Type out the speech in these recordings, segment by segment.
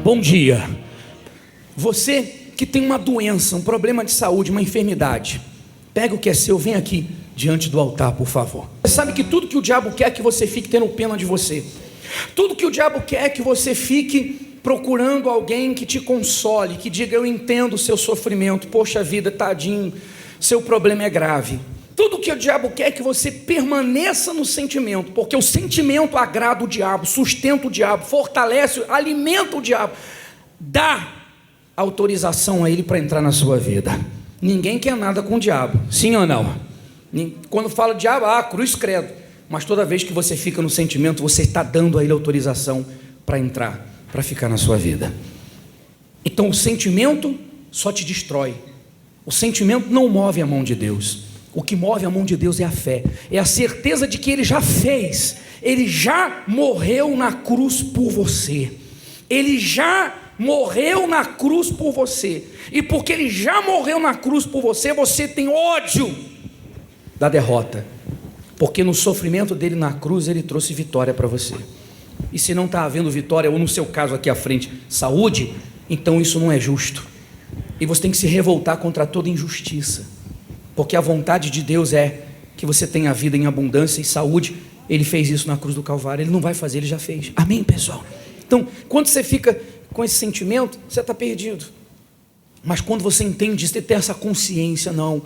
Bom dia. Você que tem uma doença, um problema de saúde, uma enfermidade, pega o que é seu, vem aqui diante do altar, por favor. Você sabe que tudo que o diabo quer é que você fique tendo pena de você. Tudo que o diabo quer é que você fique procurando alguém que te console, que diga: eu entendo o seu sofrimento, poxa vida, tadinho, seu problema é grave. Tudo que o diabo quer é que você permaneça no sentimento, porque o sentimento agrada o diabo, sustenta o diabo, fortalece, alimenta o diabo, dá autorização a ele para entrar na sua vida. Ninguém quer nada com o diabo, sim ou não? Quando fala diabo, cruz credo. Mas toda vez que você fica no sentimento, você está dando a ele autorização para entrar, para ficar na sua vida. Então o sentimento só te destrói. O sentimento não move a mão de Deus. O que move a mão de Deus é a fé, é a certeza de que Ele já fez, Ele já morreu na cruz por você, Ele já morreu na cruz por você, e porque Ele já morreu na cruz por você, você tem ódio da derrota, porque no sofrimento dele na cruz, Ele trouxe vitória para você. E se não está havendo vitória, ou no seu caso aqui à frente, saúde, então isso não é justo, e você tem que se revoltar contra toda injustiça, porque a vontade de Deus é que você tenha vida em abundância e saúde. Ele fez isso na cruz do Calvário, Ele não vai fazer, Ele já fez. Amém, pessoal? Então, quando você fica com esse sentimento, você está perdido. Mas quando você entende isso, você tem essa consciência: não,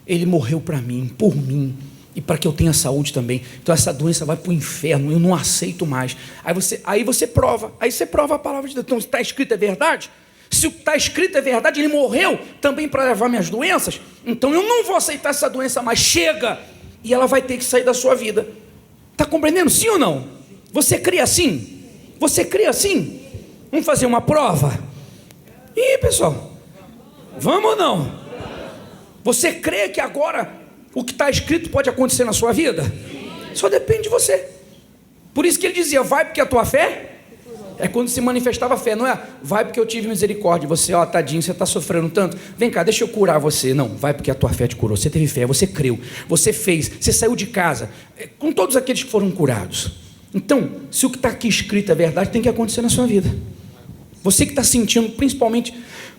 Ele morreu para mim, por mim, e para que eu tenha saúde também. Então essa doença vai para o inferno, eu não aceito mais. Aí você prova a palavra de Deus. Então, se está escrito é verdade, se o que está escrito é verdade, Ele morreu também para levar minhas doenças, então eu não vou aceitar essa doença mais, chega, e ela vai ter que sair da sua vida. Está compreendendo, sim ou não? Você crê assim? Você crê assim? Vamos fazer uma prova? Ih, pessoal, vamos ou não? Você crê que agora o que está escrito pode acontecer na sua vida? Só depende de você. Por isso que Ele dizia: vai porque a tua fé... É quando se manifestava a fé, não é? Vai porque eu tive misericórdia. Você, tadinho, você está sofrendo tanto. Vem cá, deixa eu curar você. Não, vai porque a tua fé te curou. Você teve fé, você creu, você fez, você saiu de casa. Com todos aqueles que foram curados. Então, se o que está aqui escrito é verdade, tem que acontecer na sua vida. Você que está sentindo, principalmente,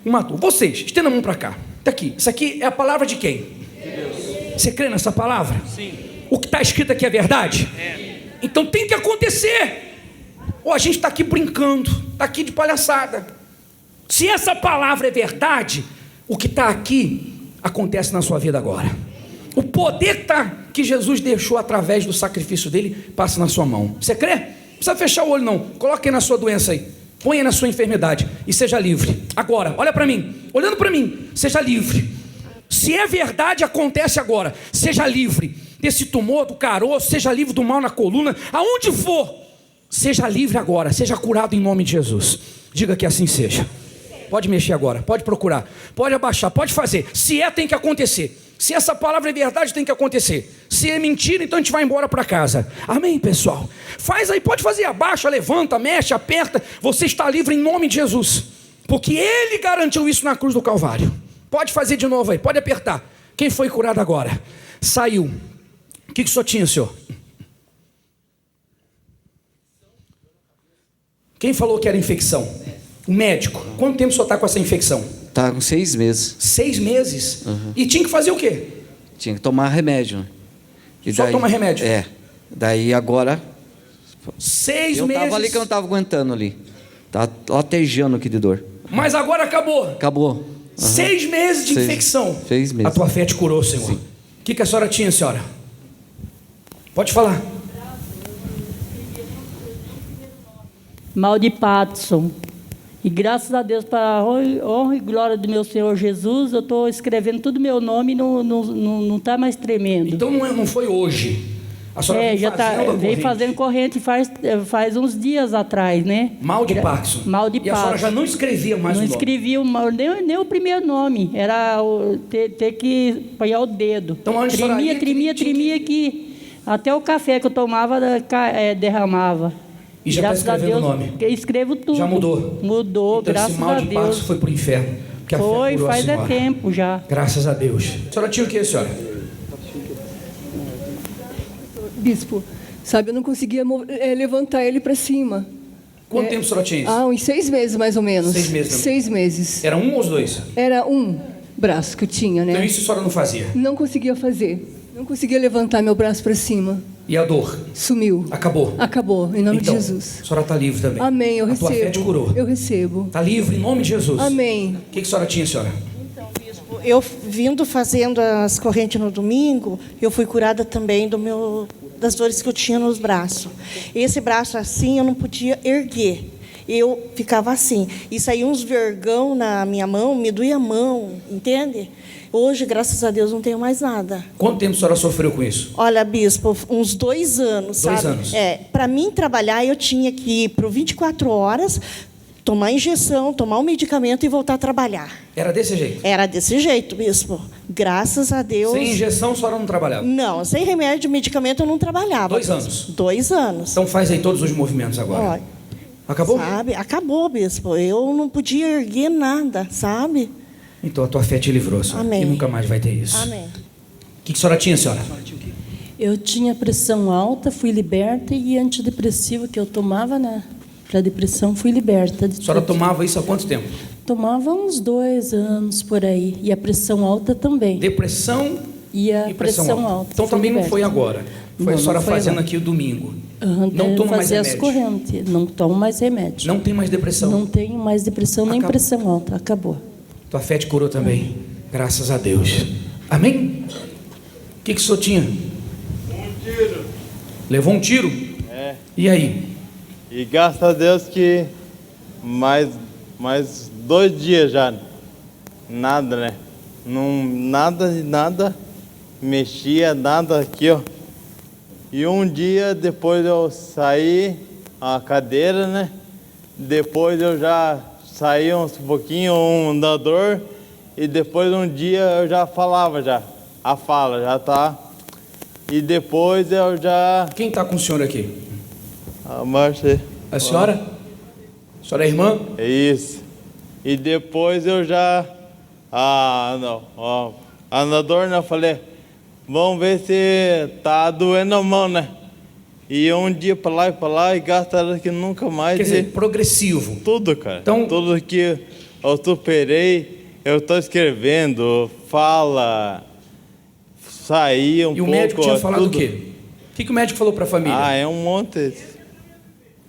uma dor. Vocês, estenda a mão para cá. Está aqui. Isso aqui é a palavra de quem? Deus. Você crê nessa palavra? Sim. O que está escrito aqui é verdade? É. Então tem que acontecer. A gente está aqui brincando, está aqui de palhaçada. Se essa palavra é verdade, o que está aqui acontece na sua vida agora. O poder que Jesus deixou através do sacrifício dele passa na sua mão. Você crê? Não precisa fechar o olho não. Coloque aí na sua doença aí. Põe aí na sua enfermidade e seja livre. Agora, olha para mim. Olhando para mim, seja livre. Se é verdade, acontece agora. Seja livre desse tumor, do caroço, seja livre do mal na coluna, aonde for. Seja livre agora, seja curado em nome de Jesus. Diga que assim seja. Pode mexer agora, pode procurar, pode abaixar, pode fazer. Se tem que acontecer. Se essa palavra é verdade, tem que acontecer. Se é mentira, então a gente vai embora para casa. Amém, pessoal? Faz aí, pode fazer, abaixa, levanta, mexe, aperta. Você está livre em nome de Jesus, porque Ele garantiu isso na cruz do Calvário. Pode fazer de novo aí, pode apertar. Quem foi curado agora? Saiu. O que o senhor tinha, senhor? Quem falou que era infecção? O médico. Quanto tempo o senhor está com essa infecção? Está com 6 meses. 6 meses? Uhum. E tinha que fazer o quê? Tinha que tomar remédio. E só toma remédio? É. Daí agora... 6 meses... Eu estava ali que eu não estava aguentando ali. Estava latejando aqui de dor. Mas agora acabou? Acabou. Uhum. 6 meses de infecção. 6 meses. A tua fé te curou, Senhor. O que a senhora tinha, senhora? Pode falar. Mal de Parkinson. E graças a Deus, para a honra e glória do meu Senhor Jesus, eu estou escrevendo tudo meu nome e não está mais tremendo. Então não foi hoje? A senhora veio fazendo corrente faz uns dias atrás, né? Mal de Parkinson. Mal de Parkinson. E a senhora já não escrevia mais o nome? Não escrevia nem o primeiro nome. Era ter que apanhar o dedo. Então, tremia que até o café que eu tomava derramava. E já está escrevendo o nome? Escrevo tudo. Já mudou? Mudou, então, graças a Deus. Esse mal de Parkinson foi para o inferno. Foi, faz tempo já. Graças a Deus. A senhora tinha o que, senhora? Bispo, sabe, eu não conseguia levantar ele para cima. Quanto tempo a senhora tinha isso? Uns 6 meses, mais ou menos. 6 meses também. 6 meses. Era um ou os dois? Era um braço que eu tinha, né? Então isso a senhora não fazia? Não conseguia fazer. Não conseguia levantar meu braço para cima. E a dor? Sumiu. Acabou? Acabou, em nome Então, de Jesus. a senhora está livre também. Amém, eu a recebo. tua fé te curou. Eu recebo. Está livre em nome de Jesus. Amém. O que a senhora tinha, senhora? Então, bispo, eu vindo fazendo as correntes no domingo, eu fui curada também das dores que eu tinha nos braços. Esse braço assim, eu não podia erguer. Eu ficava assim. E saía uns vergão na minha mão, me doía a mão, entende? Hoje, graças a Deus, não tenho mais nada. Quanto tempo a senhora sofreu com isso? Olha, bispo, uns 2 anos, 2 sabe? anos. Para mim trabalhar, eu tinha que ir por 24 horas, tomar injeção, tomar um medicamento e voltar a trabalhar. Era desse jeito? Era desse jeito, bispo. Graças a Deus. Sem injeção, a senhora não trabalhava? Não, sem remédio, medicamento, eu não trabalhava. 2 anos? 2 anos. Então faz aí todos os movimentos agora. Olha, Acabou? sabe? Acabou, bispo. Eu não podia erguer nada, sabe? Então a tua fé te livrou, senhora. Amém. E nunca mais vai ter isso. Amém. O que a senhora tinha, senhora? Eu tinha pressão alta, fui liberta, e antidepressivo que eu tomava, né? Para depressão, fui liberta. A senhora tomava isso há quanto tempo? Tomava uns 2 anos por aí. E a pressão alta também. Depressão E a e pressão pressão alta. alta. Então fui também não liberta. foi agora. Foi a Não, senhora não foi fazendo agora. aqui o domingo. Não toma mais fazer as remédio. correntes. Não tomo mais remédio. Não tem mais depressão. Não tenho mais depressão nem Acabou. pressão alta. Acabou. Tua fé te curou também. Graças a Deus. Amém? O que o senhor tinha? Um tiro. Levou um tiro? É. E aí? E graças a Deus que mais 2 dias já. Nada, né? Não, nada. Mexia, nada aqui, ó. E um dia depois eu saí a cadeira, né? Depois eu já saí uns pouquinho, um andador. E depois um dia eu já falava já. A fala já tá. E depois eu já... Quem está com o senhor aqui? A Márcia. A senhora? A senhora é irmã? É isso. E depois eu já... andador, né? Eu falei, vamos ver se tá doendo a mão, né? E um dia pra lá e gastaram que nunca mais. Quer dizer, progressivo. Tudo, cara. Então- Tudo que eu superei, eu tô escrevendo, fala, saí um pouco. E o médico tinha falado tudo. o quê? O que o médico falou para a família? É um monte.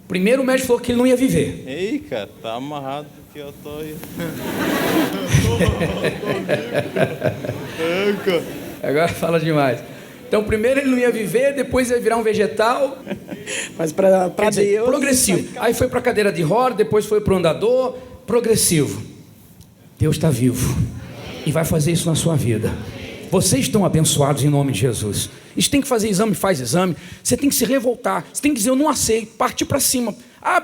Primeiro o médico falou que ele não ia viver. Ei, cara, tá amarrado que eu tô aí. Agora fala demais. Então primeiro ele não ia viver, depois ia virar um vegetal. Mas para Quer dizer, Deus... progressivo. Aí foi para a cadeira de roda, depois foi para o andador. Progressivo. Deus está vivo e vai fazer isso na sua vida. Vocês estão abençoados em nome de Jesus. Isso tem que fazer exame, faz exame. Você tem que se revoltar. Você tem que dizer, eu não aceito, partir para cima.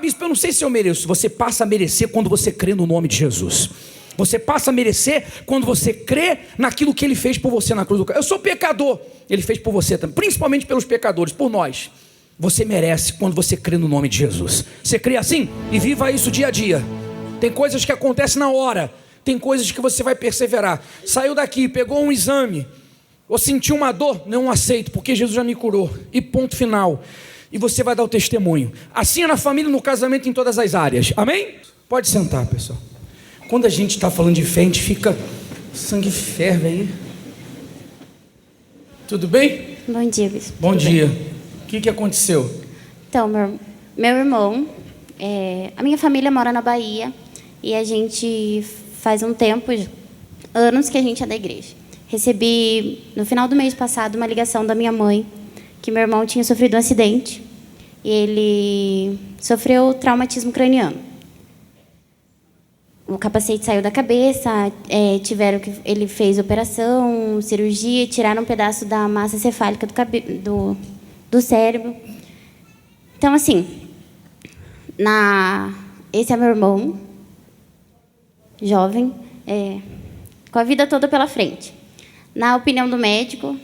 Bispo, eu não sei se eu mereço. Você passa a merecer quando você crê no nome de Jesus. Você passa a merecer quando você crê naquilo que Ele fez por você na cruz do Calvário. Eu sou pecador, Ele fez por você também, principalmente pelos pecadores, por nós. Você merece quando você crê no nome de Jesus. Você crê assim? E viva isso dia a dia. Tem coisas que acontecem na hora. Tem coisas que você vai perseverar. Saiu daqui, pegou um exame, ou sentiu uma dor, não aceito, porque Jesus já me curou. E ponto final. E você vai dar o testemunho. Assim é na família, no casamento, em todas as áreas. Amém? Pode sentar, pessoal. Quando a gente está falando de fé, a gente fica... sangue ferve aí. Tudo bem? Bom dia, bispo. Bom Tudo dia. bem? O que aconteceu? Então, meu irmão, a minha família mora na Bahia e a gente faz um tempo, anos que a gente é da igreja. Recebi, no final do mês passado, uma ligação da minha mãe que meu irmão tinha sofrido um acidente e ele sofreu traumatismo craniano. O capacete saiu da cabeça, ele fez operação, cirurgia, tiraram um pedaço da massa cefálica do cérebro. Então, assim, esse é meu irmão, jovem, com a vida toda pela frente. Na opinião do médico,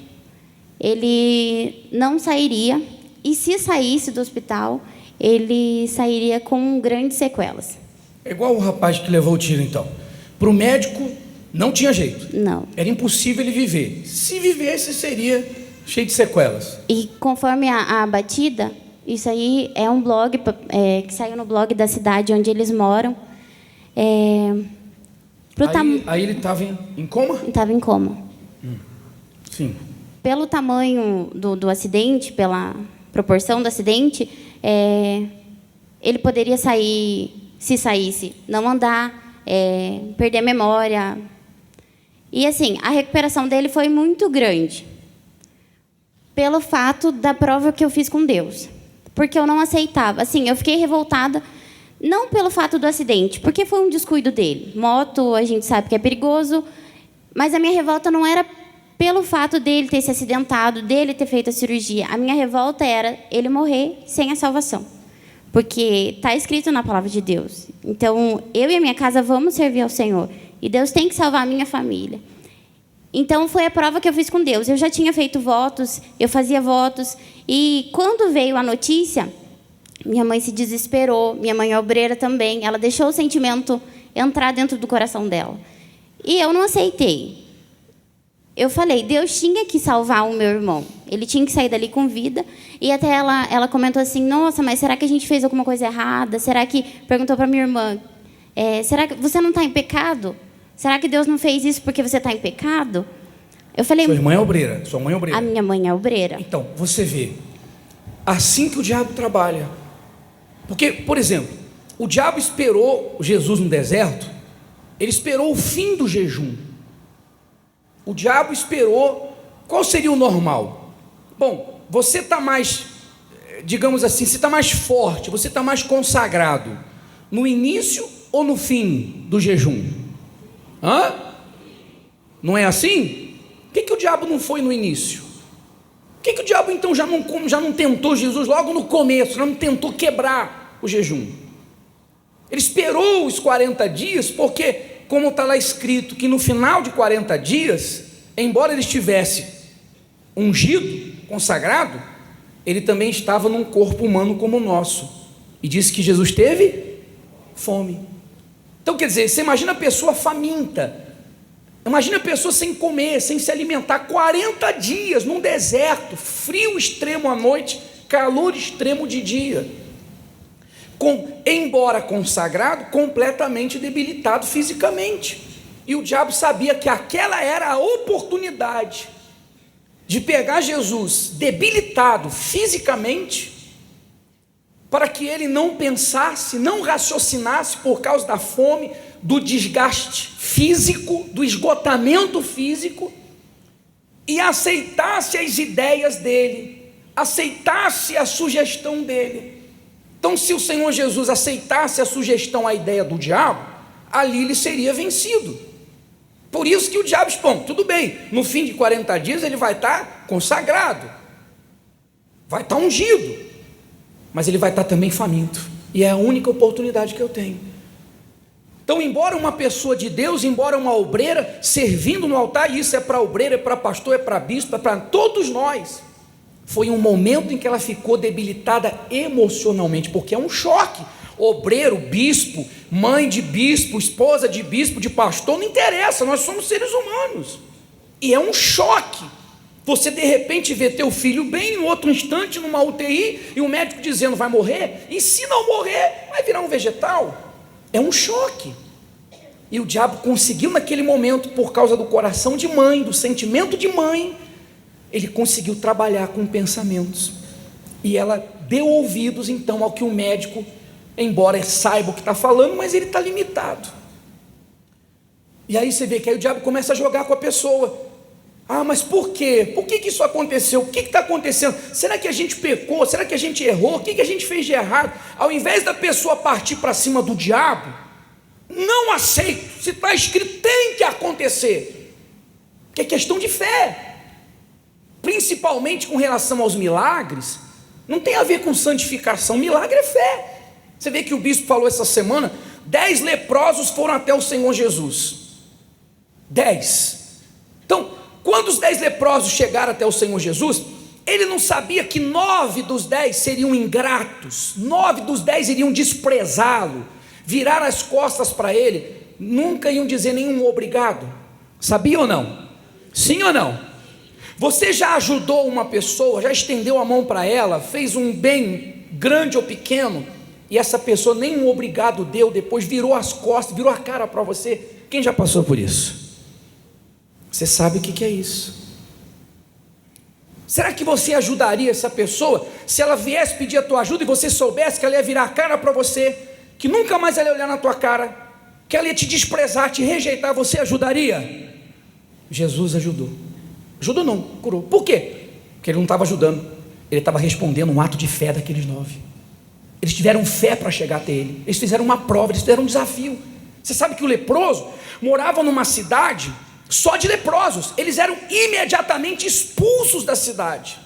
ele não sairia, e se saísse do hospital, ele sairia com grandes sequelas. É igual o rapaz que levou o tiro, então. Para o médico, não tinha jeito. Não. Era impossível ele viver. Se vivesse, seria cheio de sequelas. E conforme a batida, Isso aí é um blog que saiu no blog da cidade onde eles moram. Aí ele estava em coma? Estava em coma. Sim. Pelo tamanho do acidente, pela proporção do acidente, ele poderia sair, se saísse, não andar, perder a memória. E, assim, a recuperação dele foi muito grande, pelo fato da prova que eu fiz com Deus. Porque eu não aceitava. Assim, eu fiquei revoltada, não pelo fato do acidente, porque foi um descuido dele. Moto, a gente sabe que é perigoso, mas a minha revolta não era pelo fato dele ter se acidentado, dele ter feito a cirurgia. A minha revolta era ele morrer sem a salvação. Porque está escrito na palavra de Deus. Então, eu e a minha casa vamos servir ao Senhor. E Deus tem que salvar a minha família. Então, foi a prova que eu fiz com Deus. Eu já tinha feito votos, eu fazia votos. E quando veio a notícia, minha mãe se desesperou. Minha mãe é obreira também. Ela deixou o sentimento entrar dentro do coração dela. E eu não aceitei. Eu falei, Deus tinha que salvar o meu irmão. Ele tinha que sair dali com vida. E até ela comentou assim, nossa, mas será que a gente fez alguma coisa errada? Será que... Perguntou para minha irmã, será que você não está em pecado? Será que Deus não fez isso porque você está em pecado? Eu falei... Sua irmã é obreira? Sua mãe é obreira? A minha mãe é obreira. Então, você vê, assim que o diabo trabalha. Porque, por exemplo, o diabo esperou Jesus no deserto, ele esperou o fim do jejum. O diabo esperou, qual seria o normal? Bom, você está mais, digamos assim, você está mais forte, você está mais consagrado, no início ou no fim do jejum? Hã? Não é assim? Por que o diabo não foi no início? Por que o diabo então já não tentou Jesus logo no começo, já não tentou quebrar o jejum? Ele esperou os 40 dias, porque, como está lá escrito, que no final de 40 dias, embora ele estivesse ungido, consagrado, ele também estava num corpo humano como o nosso, e disse que Jesus teve fome. Então, quer dizer, você imagina a pessoa faminta, imagina a pessoa sem comer, sem se alimentar, 40 dias num deserto, frio extremo à noite, calor extremo de dia, embora consagrado, completamente debilitado fisicamente. E o diabo sabia que aquela era a oportunidade de pegar Jesus debilitado fisicamente, para que ele não pensasse, não raciocinasse por causa da fome, do desgaste físico, do esgotamento físico, e aceitasse as ideias dele, aceitasse a sugestão dele. Então, se o Senhor Jesus aceitasse a sugestão, a ideia do diabo, ali ele seria vencido. Por isso que o diabo diz, bom, tudo bem, no fim de 40 dias ele vai estar consagrado, vai estar ungido, mas ele vai estar também faminto, e é a única oportunidade que eu tenho. Então, embora uma pessoa de Deus, embora uma obreira, servindo no altar, e isso é para obreira, é para pastor, é para bispo, é para todos nós, foi um momento em que ela ficou debilitada emocionalmente, porque é um choque. Obreiro, bispo, mãe de bispo, esposa de bispo, de pastor, não interessa, nós somos seres humanos, e é um choque. Você de repente vê teu filho bem, em outro instante numa UTI, e o médico dizendo vai morrer, e se não morrer, vai virar um vegetal. É um choque. E o diabo conseguiu naquele momento, por causa do coração de mãe, do sentimento de mãe, ele conseguiu trabalhar com pensamentos, e ela deu ouvidos então ao que o médico, embora saiba o que está falando, mas ele está limitado. E aí você vê que aí o diabo começa a jogar com a pessoa. Ah, mas por quê? Por que isso aconteceu? O que está acontecendo? Será que a gente pecou? Será que a gente errou? O que a gente fez de errado? Ao invés da pessoa partir para cima do diabo, não aceito, se está escrito, tem que acontecer, porque é questão de fé, principalmente com relação aos milagres, não tem a ver com santificação, milagre é fé. Você vê que o bispo falou essa semana, 10 leprosos foram até o Senhor Jesus, 10, então, quando os 10 leprosos chegaram até o Senhor Jesus, ele não sabia que 9 dos 10 seriam ingratos, 9 dos 10 iriam desprezá-lo, virar as costas para ele, nunca iam dizer nenhum obrigado. Sabia ou não? Sim ou não? Você já ajudou uma pessoa, já estendeu a mão para ela, fez um bem grande ou pequeno, e essa pessoa nem um obrigado deu, depois virou as costas, virou a cara para você? Quem já passou por isso? Você sabe o que é isso? Será que você ajudaria essa pessoa se ela viesse pedir a tua ajuda e você soubesse que ela ia virar a cara para você, que nunca mais ela ia olhar na tua cara, que ela ia te desprezar, te rejeitar? Você ajudaria? Jesus ajudou. Ajudou não, curou. Por quê? Porque ele não estava ajudando, ele estava respondendo um ato de fé daqueles 9. Eles tiveram fé para chegar até ele, eles fizeram uma prova, eles fizeram um desafio. Você sabe que o leproso morava numa cidade só de leprosos, eles eram imediatamente expulsos da cidade,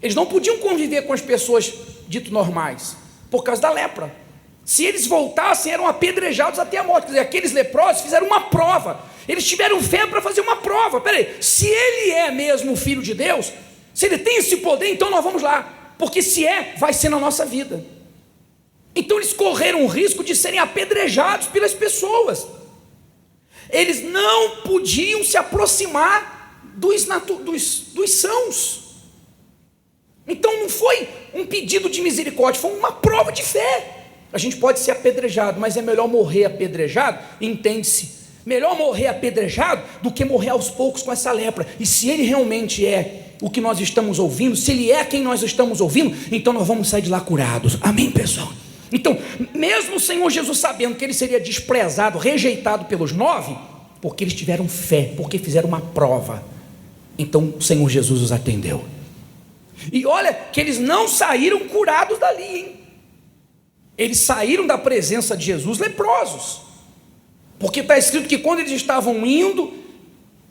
eles não podiam conviver com as pessoas dito normais, por causa da lepra. Se eles voltassem, eram apedrejados até a morte. Quer dizer, aqueles leprosos fizeram uma prova, eles tiveram fé para fazer uma prova. Peraí, se ele é mesmo o Filho de Deus, se ele tem esse poder, então nós vamos lá, porque se é, vai ser na nossa vida. Então eles correram o risco de serem apedrejados pelas pessoas. Eles não podiam se aproximar dos sãos. Então não foi um pedido de misericórdia, foi uma prova de fé. A gente pode ser apedrejado, mas é melhor morrer apedrejado, entende-se, melhor morrer apedrejado do que morrer aos poucos com essa lepra. E se ele realmente é o que nós estamos ouvindo, se ele é quem nós estamos ouvindo, então nós vamos sair de lá curados. Amém, pessoal? Então, mesmo o Senhor Jesus sabendo que ele seria desprezado, rejeitado pelos 9, porque eles tiveram fé, porque fizeram uma prova, então o Senhor Jesus os atendeu. E olha que eles não saíram curados dali, hein? Eles saíram da presença de Jesus leprosos, porque está escrito que quando eles estavam indo,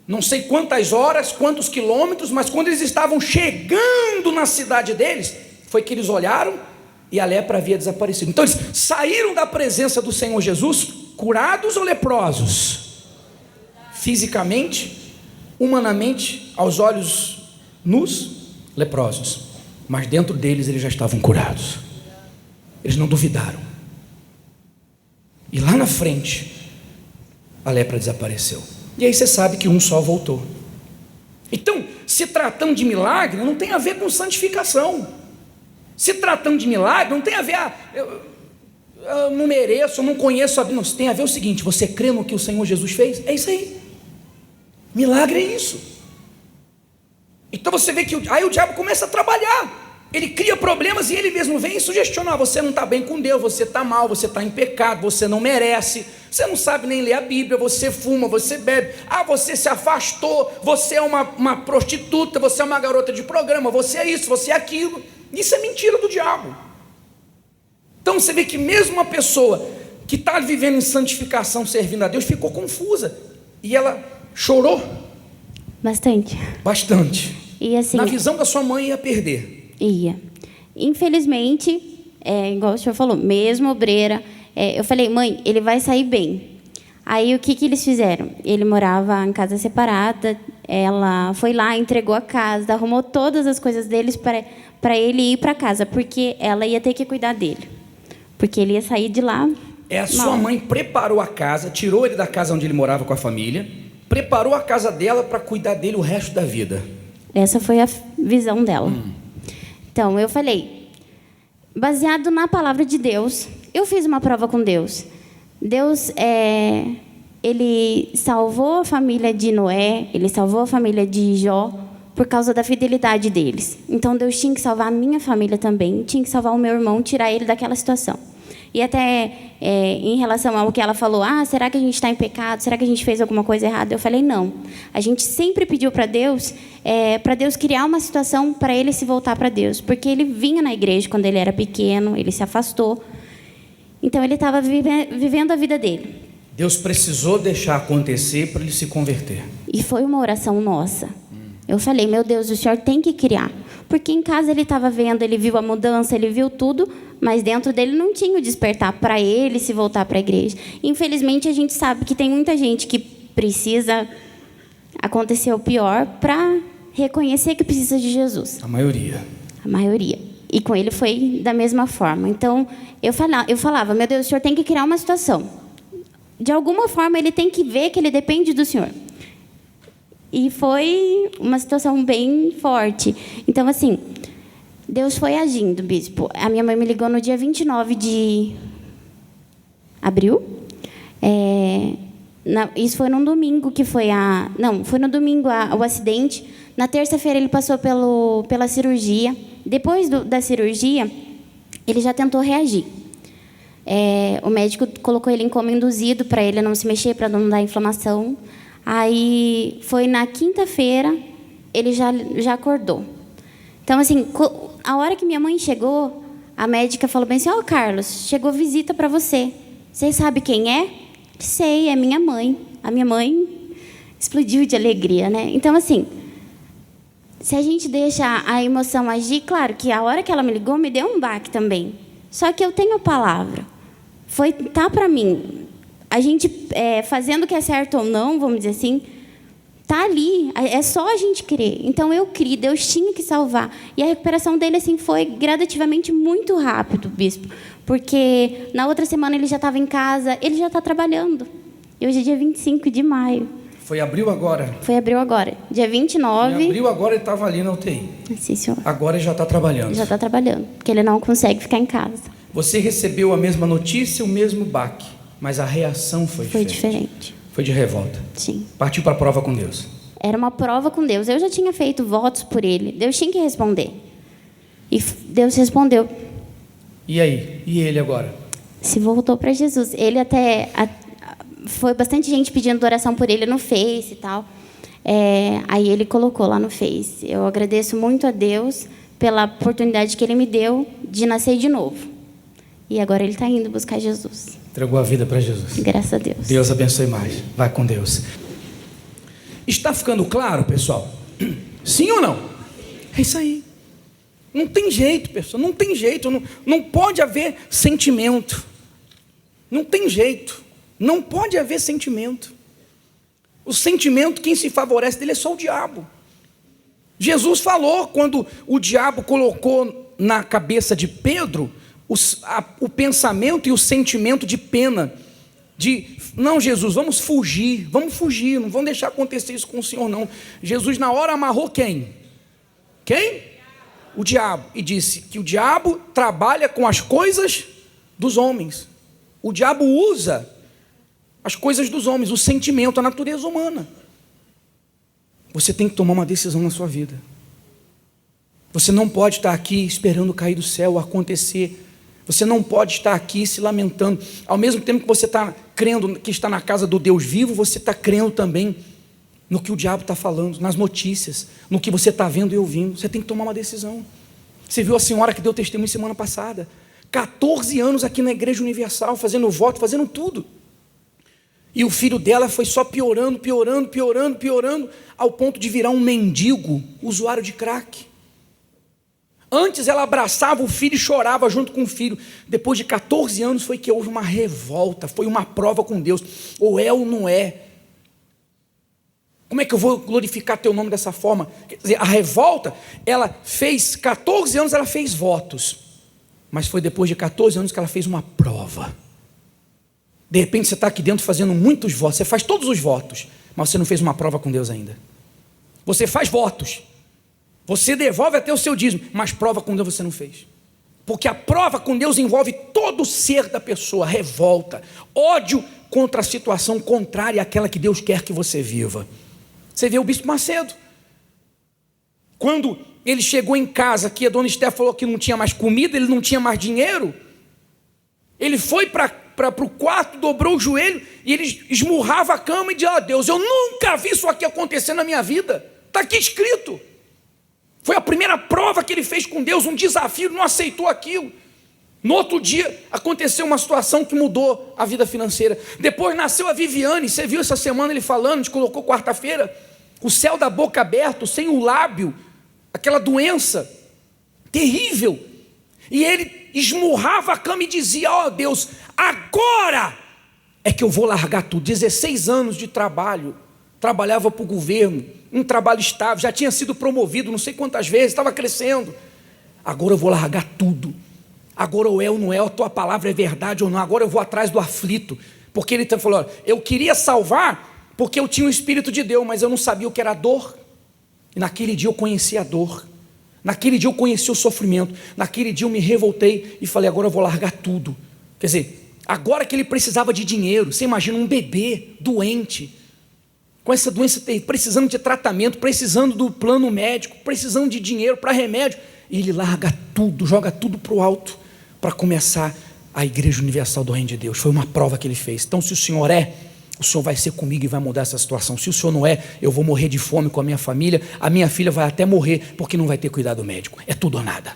não sei quantas horas, quantos quilômetros, mas quando eles estavam chegando na cidade deles, foi que eles olharam e a lepra havia desaparecido. Então eles saíram da presença do Senhor Jesus curados ou leprosos? Fisicamente, humanamente, aos olhos nus, leprosos, mas dentro deles eles já estavam curados. Eles não duvidaram, e lá na frente a lepra desapareceu. E aí você sabe que um só voltou. Então, se tratando de milagre, não tem a ver com santificação. Se tratando de milagre, não tem a ver, eu não mereço, eu não conheço a Bíblia. Não, tem a ver o seguinte: você crê no que o Senhor Jesus fez? É isso aí. Milagre é isso. Então você vê que aí o diabo começa a trabalhar. Ele cria problemas e ele mesmo vem e sugestiona: você não está bem com Deus, você está mal, você está em pecado, você não merece, você não sabe nem ler a Bíblia, você fuma, você bebe, você se afastou, você é uma prostituta, você é uma garota de programa, você é isso, você é aquilo. Isso é mentira do diabo. Então você vê que mesmo uma pessoa que está vivendo em santificação, servindo a Deus, ficou confusa, e ela chorou bastante. E assim, na visão da sua mãe ia perder. Ia. Infelizmente, igual o senhor falou, mesmo obreira, eu falei: mãe, ele vai sair bem. Aí o que eles fizeram? Ele morava em casa separada, ela foi lá, entregou a casa, arrumou todas as coisas deles para ele ir para casa, porque ela ia ter que cuidar dele, porque ele ia sair de lá. A sua mãe preparou a casa, tirou ele da casa onde ele morava com a família, preparou a casa dela para cuidar dele o resto da vida. Essa foi a visão dela. Então, eu falei, baseado na palavra de Deus, eu fiz uma prova com Deus. Deus, ele salvou a família de Noé, ele salvou a família de Jó, por causa da fidelidade deles. Então, Deus tinha que salvar a minha família também, tinha que salvar o meu irmão, tirar ele daquela situação. E até em relação ao que ela falou, será que a gente está em pecado? Será que a gente fez alguma coisa errada? Eu falei, não. A gente sempre pediu para Deus criar uma situação para ele se voltar para Deus. Porque ele vinha na igreja quando ele era pequeno, ele se afastou. Então, ele estava vivendo a vida dele. Deus precisou deixar acontecer para ele se converter. E foi uma oração nossa. Eu falei, meu Deus, o Senhor tem que criar. Porque em casa ele estava vendo, ele viu a mudança, ele viu tudo, mas dentro dele não tinha o despertar para ele se voltar para a igreja. Infelizmente, a gente sabe que tem muita gente que precisa acontecer o pior para reconhecer que precisa de Jesus. A maioria. A maioria. E com ele foi da mesma forma. Então, eu falava, meu Deus, o Senhor tem que criar uma situação. De alguma forma, ele tem que ver que ele depende do Senhor. E foi uma situação bem forte. Então, assim, Deus foi agindo, bispo. A minha mãe me ligou no dia 29 de abril. Isso foi num domingo que foi a... Não, foi no domingo o acidente. Na terça-feira ele passou pela cirurgia. Depois da cirurgia, ele já tentou reagir. O médico colocou ele em coma induzido para ele não se mexer, para não dar inflamação. Aí, foi na quinta-feira, ele já acordou. Então, assim, a hora que minha mãe chegou, a médica falou bem assim, ó, Carlos, chegou visita para você. Você sabe quem é? Sei, é minha mãe. A minha mãe explodiu de alegria, né? Então, assim, se a gente deixa a emoção agir, claro que a hora que ela me ligou, me deu um baque também. Só que eu tenho a palavra. Tá para mim. A gente, fazendo o que é certo ou não, vamos dizer assim, tá ali. É só a gente crer. Então, eu criei. Deus tinha que salvar. E a recuperação dele, assim, foi gradativamente muito rápido, bispo. Porque na outra semana ele já estava em casa, ele já está trabalhando. E hoje é dia 25 de maio. Foi abril agora? Foi abril agora. Dia 29. Em abril agora ele estava ali na UTI. Sim, senhor. Agora ele já está trabalhando. Já está trabalhando, porque ele não consegue ficar em casa. Você recebeu a mesma notícia, o mesmo baque, mas a reação foi diferente. Foi de revolta. Sim. Partiu para a prova com Deus. Era uma prova com Deus. Eu já tinha feito votos por ele. Deus tinha que responder. E Deus respondeu. E aí? E ele agora? Se voltou para Jesus. Ele até... Foi bastante gente pedindo oração por ele no Face e tal. Aí ele colocou lá no Face. Eu agradeço muito a Deus pela oportunidade que ele me deu de nascer de novo. E agora ele está indo buscar Jesus. Entregou a vida para Jesus. Graças a Deus. Deus abençoe mais. Vai com Deus. Está ficando claro, pessoal? Sim ou não? É isso aí. Não tem jeito, pessoal. Não tem jeito. Não pode haver sentimento. Não tem jeito. Não pode haver sentimento. O sentimento, quem se favorece dele é só o diabo. Jesus falou, quando o diabo colocou na cabeça de Pedro o pensamento e o sentimento de pena, não, Jesus, vamos fugir, não vamos deixar acontecer isso com o Senhor, não. Jesus na hora amarrou quem? O diabo, e disse que o diabo trabalha com as coisas dos homens. O diabo usa as coisas dos homens, o sentimento, a natureza humana. Você tem que tomar uma decisão na sua vida. Você não pode estar aqui esperando cair do céu, acontecer. Você não pode estar aqui se lamentando. Ao mesmo tempo que você está crendo que está na casa do Deus vivo, você está crendo também no que o diabo está falando, nas notícias, no que você está vendo e ouvindo. Você tem que tomar uma decisão. Você viu a senhora que deu testemunho semana passada. 14 anos aqui na Igreja Universal, fazendo voto, fazendo tudo. E o filho dela foi só piorando, ao ponto de virar um mendigo, usuário de crack. Antes ela abraçava o filho e chorava junto com o filho. Depois de 14 anos foi que houve uma revolta, foi uma prova com Deus. Ou é ou não é. Como é que eu vou glorificar teu nome dessa forma? Quer dizer, a revolta, ela fez 14 anos, ela fez votos. Mas foi depois de 14 anos que ela fez uma prova. De repente você está aqui dentro fazendo muitos votos. Você faz todos os votos, mas você não fez uma prova com Deus ainda. Você faz votos. Você devolve até o seu dízimo, mas prova com Deus você não fez. Porque a prova com Deus envolve todo o ser da pessoa, revolta, ódio contra a situação contrária àquela que Deus quer que você viva. Você vê o bispo Macedo. Quando ele chegou em casa, que a dona Esté falou que não tinha mais comida, ele não tinha mais dinheiro, ele foi para o quarto, dobrou o joelho e ele esmurrava a cama e dizia: ó Deus, eu nunca vi isso aqui acontecer na minha vida. Está aqui escrito. Foi a primeira prova que ele fez com Deus, um desafio, não aceitou aquilo. No outro dia, aconteceu uma situação que mudou a vida financeira. Depois nasceu a Viviane, você viu essa semana ele falando, a gente colocou quarta-feira, o céu da boca aberto, sem o lábio, aquela doença terrível. E ele esmurrava a cama e dizia: ó Deus, agora é que eu vou largar tudo. 16 anos de trabalho, trabalhava para o governo, um trabalho estável, já tinha sido promovido não sei quantas vezes, estava crescendo. Agora eu vou largar tudo. Agora ou é ou não é, a tua palavra é verdade ou não. Agora eu vou atrás do aflito. Porque ele falou: eu queria salvar porque eu tinha o Espírito de Deus, mas eu não sabia o que era dor. E naquele dia eu conheci a dor, naquele dia eu conheci o sofrimento, naquele dia eu me revoltei e falei, agora eu vou largar tudo. Quer dizer, agora que ele precisava de dinheiro, você imagina um bebê doente, com essa doença, precisando de tratamento, precisando do plano médico, precisando de dinheiro para remédio, e ele larga tudo, joga tudo para o alto, para começar a Igreja Universal do Reino de Deus. Foi uma prova que ele fez. Então, se o Senhor é, o Senhor vai ser comigo e vai mudar essa situação. Se o Senhor não é, eu vou morrer de fome com a minha família, a minha filha vai até morrer, porque não vai ter cuidado médico. É tudo ou nada.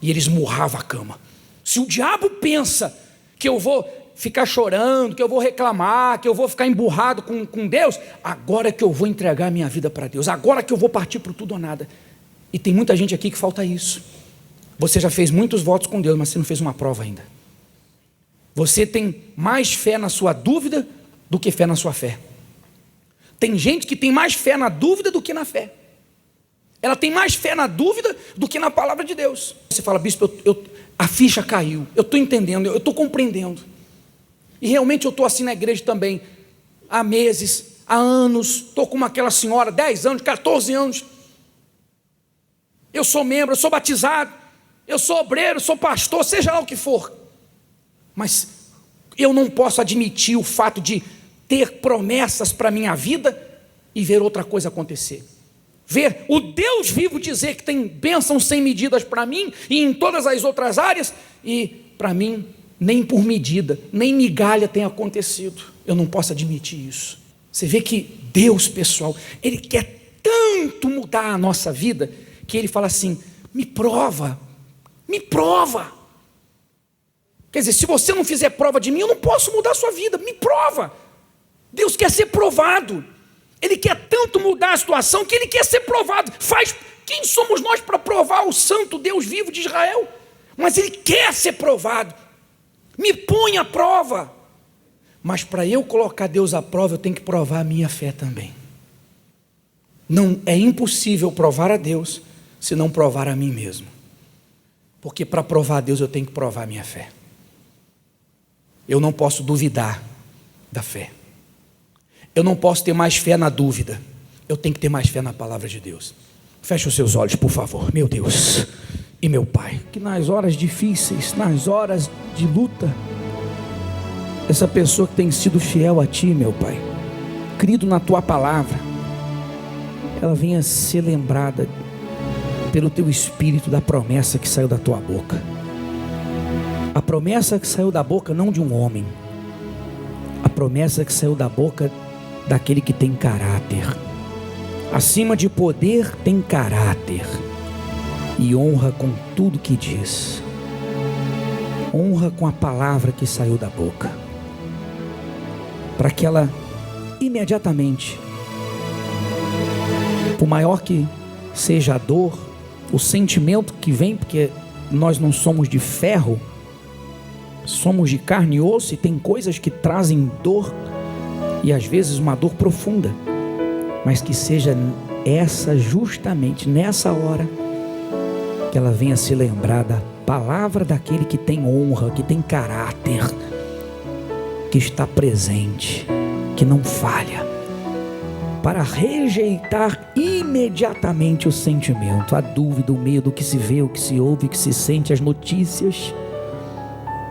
E eles esmurravam a cama. Se o diabo pensa que eu vou ficar chorando, que eu vou reclamar, que eu vou ficar emburrado com Deus, agora é que eu vou entregar a minha vida para Deus, agora é que eu vou partir para o tudo ou nada. E tem muita gente aqui que falta isso. Você já fez muitos votos com Deus, mas você não fez uma prova ainda. Você tem mais fé na sua dúvida do que fé na sua fé. Tem gente que tem mais fé na dúvida do que na fé. Ela tem mais fé na dúvida do que na palavra de Deus. Você fala, bispo, a ficha caiu, eu estou entendendo, eu estou compreendendo. E realmente eu estou assim na igreja também, há meses, há anos, estou como aquela senhora, 10 anos, 14 anos. Eu sou membro, eu sou batizado, eu sou obreiro, eu sou pastor, seja lá o que for. Mas eu não posso admitir o fato de ter promessas para a minha vida e ver outra coisa acontecer. Ver o Deus vivo dizer que tem bênçãos sem medidas para mim e em todas as outras áreas, e para mim nem por medida, nem migalha tem acontecido. Eu não posso admitir isso. Você vê que Deus, pessoal, Ele quer tanto mudar a nossa vida, que Ele fala assim, me prova, me prova. Quer dizer, se você não fizer prova de mim, eu não posso mudar a sua vida, me prova. Deus quer ser provado. Ele quer tanto mudar a situação que Ele quer ser provado. Quem somos nós para provar o santo Deus vivo de Israel? Mas Ele quer ser provado. Me põe à prova. Mas para eu colocar Deus à prova, eu tenho que provar a minha fé também. Não é impossível provar a Deus se não provar a mim mesmo. Porque para provar a Deus eu tenho que provar a minha fé. Eu não posso duvidar da fé. Eu não posso ter mais fé na dúvida. Eu tenho que ter mais fé na palavra de Deus. Feche os seus olhos, por favor. Meu Deus e meu Pai, que nas horas difíceis, nas horas de luta, essa pessoa que tem sido fiel a Ti, meu Pai, crido na Tua palavra, ela venha ser lembrada pelo Teu Espírito da promessa que saiu da Tua boca. A promessa que saiu da boca não de um homem, a promessa que saiu da boca daquele que tem caráter. Acima de poder, tem caráter. E honra com tudo que diz. Honra com a palavra que saiu da boca. Para que ela imediatamente, por maior que seja a dor, o sentimento que vem, porque nós não somos de ferro, somos de carne e osso, e tem coisas que trazem dor, e às vezes uma dor profunda, mas que seja essa, justamente nessa hora, que ela venha se lembrar da palavra daquele que tem honra, que tem caráter, que está presente, que não falha, para rejeitar imediatamente o sentimento, a dúvida, o medo, o que se vê, o que se ouve, o que se sente, as notícias,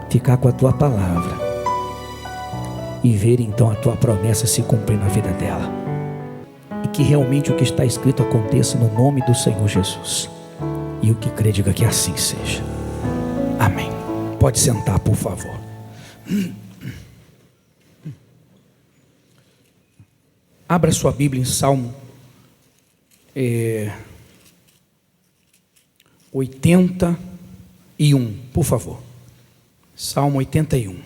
ficar com a Tua palavra e ver então a Tua promessa se cumprir na vida dela, e que realmente o que está escrito aconteça no nome do Senhor Jesus. E o que crê, diga que assim seja. Amém. Pode sentar, por favor. Abra sua Bíblia em Salmo 81, por favor. Salmo 81.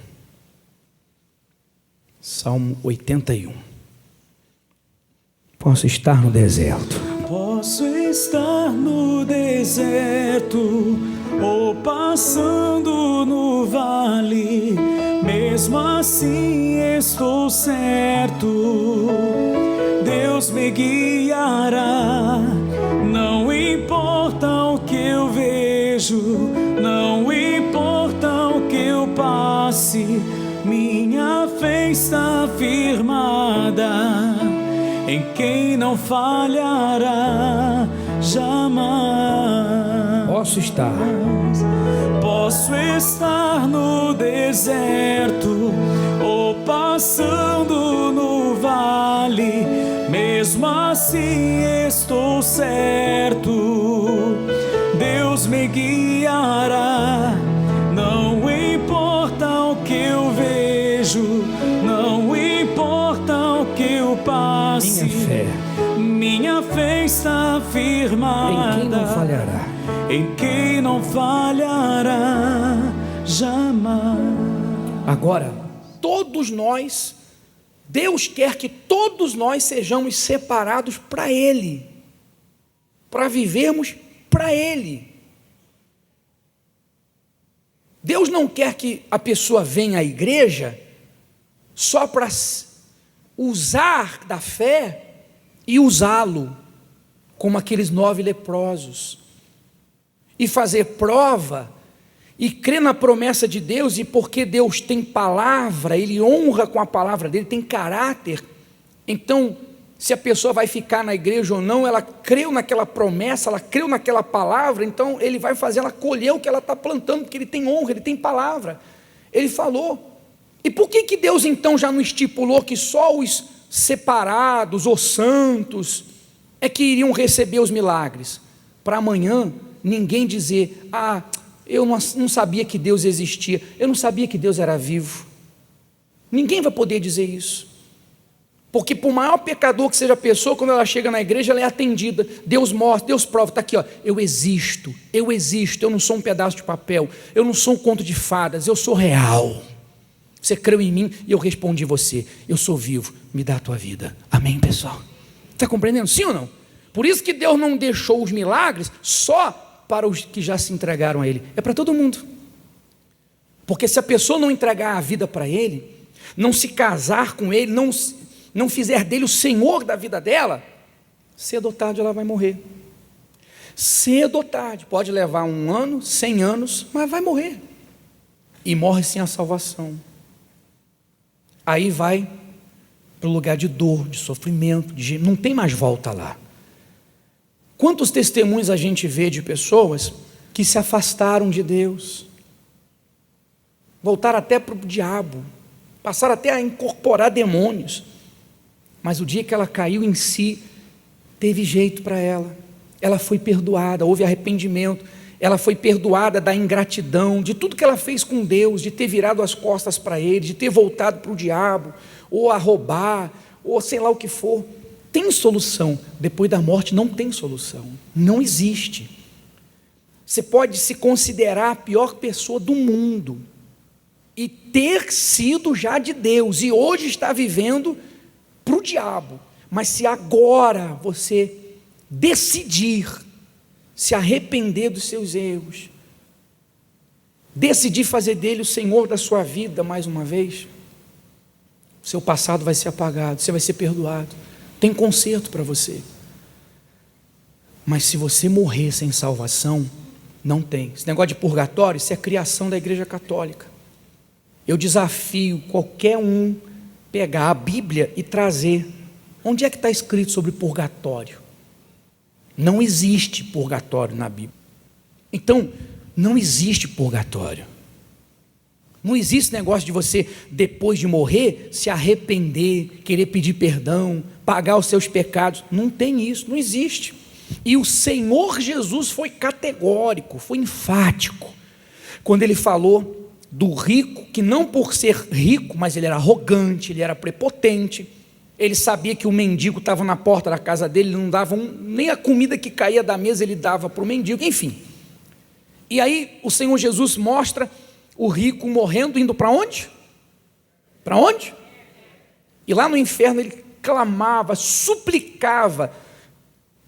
Salmo 81. Posso estar no deserto. Posso estar no deserto ou passando no vale, mesmo assim estou certo, Deus me guiará. Não importa o que eu vejo, não importa o que eu passe, minha fé está firmada. em quem não falhará jamais. Posso estar no deserto ou passando no vale, mesmo assim estou certo, Deus me guiará. Não importa o que eu vejo, não importa o que eu passe, minha fé está firmada em quem não falhará, em quem não falhará jamais. Agora, todos nós, Deus quer que todos nós sejamos separados para Ele, para vivermos para Ele. Deus não quer que a pessoa venha à igreja só para usar da fé e usá-lo, como aqueles 9 leprosos, e fazer prova, e crer na promessa de Deus, e porque Deus tem palavra, Ele honra com a palavra dEle, tem caráter. Então, se a pessoa vai ficar na igreja ou não, ela creu naquela promessa, ela creu naquela palavra, então Ele vai fazer ela colher o que ela está plantando, porque Ele tem honra, Ele tem palavra, Ele falou. E por que Deus então já não estipulou que só os separados, os santos, é que iriam receber os milagres? Para amanhã ninguém dizer: ah, eu não sabia que Deus existia, eu não sabia que Deus era vivo. Ninguém vai poder dizer isso, porque por maior pecador que seja a pessoa, quando ela chega na igreja, ela é atendida. Deus mostra, Deus prova, está aqui, ó, eu existo, eu não sou um pedaço de papel, eu não sou um conto de fadas, eu sou real. Você creu em mim e eu respondi você, eu sou vivo, me dá a tua vida. Amém, pessoal? Está compreendendo? Sim ou não? Por isso que Deus não deixou os milagres só para os que já se entregaram a Ele, é para todo mundo. Porque se a pessoa não entregar a vida para Ele, não se casar com Ele, não fizer dele o Senhor da vida dela, cedo ou tarde ela vai morrer. Cedo ou tarde, pode levar 1 ano, 100 anos, mas vai morrer. E morre sem a salvação. Aí vai para o lugar de dor, de sofrimento, não tem mais volta lá. Quantos testemunhos a gente vê de pessoas que se afastaram de Deus, voltaram até para o diabo, passaram até a incorporar demônios, mas o dia que ela caiu em si, teve jeito para ela, ela foi perdoada, houve arrependimento, ela foi perdoada da ingratidão, de tudo que ela fez com Deus, de ter virado as costas para Ele, de ter voltado para o diabo, ou a roubar, ou sei lá o que for. Tem solução, depois da morte não tem solução, não existe. Você pode se considerar a pior pessoa do mundo, e ter sido já de Deus, e hoje está vivendo para o diabo, mas se agora você decidir se arrepender dos seus erros, decidir fazer dele o Senhor da sua vida mais uma vez, seu passado vai ser apagado, você vai ser perdoado, tem conserto para você. Mas se você morrer sem salvação, não tem. Esse negócio de purgatório, isso é criação da Igreja Católica. Eu desafio qualquer um pegar a Bíblia e trazer. Onde é que está escrito sobre purgatório? Não existe purgatório na Bíblia. Então, não existe purgatório. Não existe negócio de você, depois de morrer, se arrepender, querer pedir perdão, pagar os seus pecados. Não tem isso, não existe. E o Senhor Jesus foi categórico, foi enfático, quando Ele falou do rico, que não por ser rico, mas ele era arrogante, ele era prepotente, ele sabia que o mendigo estava na porta da casa dele, ele não dava nem a comida que caía da mesa ele dava para o mendigo, enfim. E aí o Senhor Jesus mostra o rico morrendo, indo para onde? Para onde? E lá no inferno ele clamava, suplicava,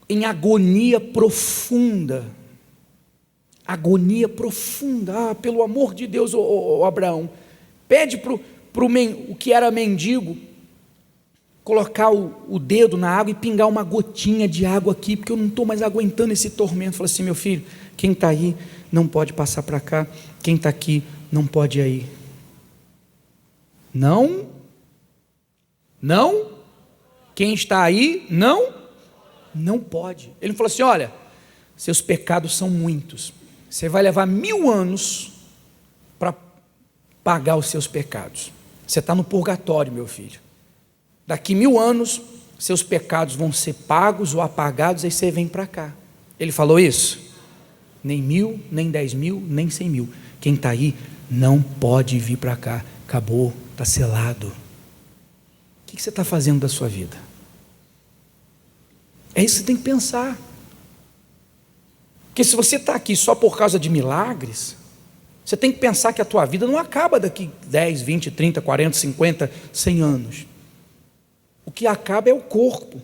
em agonia profunda. Agonia profunda. Ah, pelo amor de Deus, Abraão, pede para o que era mendigo colocar o dedo na água e pingar uma gotinha de água aqui, porque eu não estou mais aguentando esse tormento. Fala assim: meu filho, quem está aí não pode passar para cá, quem está aqui não pode ir aí. Não, Quem está aí não pode. Ele falou assim: olha, seus pecados são muitos. Você vai levar 1000 anos para pagar os seus pecados. Você está no purgatório, meu filho. Daqui 1000 anos, seus pecados vão ser pagos ou apagados, aí você vem para cá. Ele falou isso? Nem 1000, nem 10.000, nem 100.000. Quem está aí não pode vir para cá. Acabou, está selado. O que você está fazendo da sua vida? É isso que você tem que pensar. Porque se você está aqui só por causa de milagres, você tem que pensar que a tua vida não acaba daqui 10, 20, 30, 40, 50, 100 anos. O que acaba é o corpo.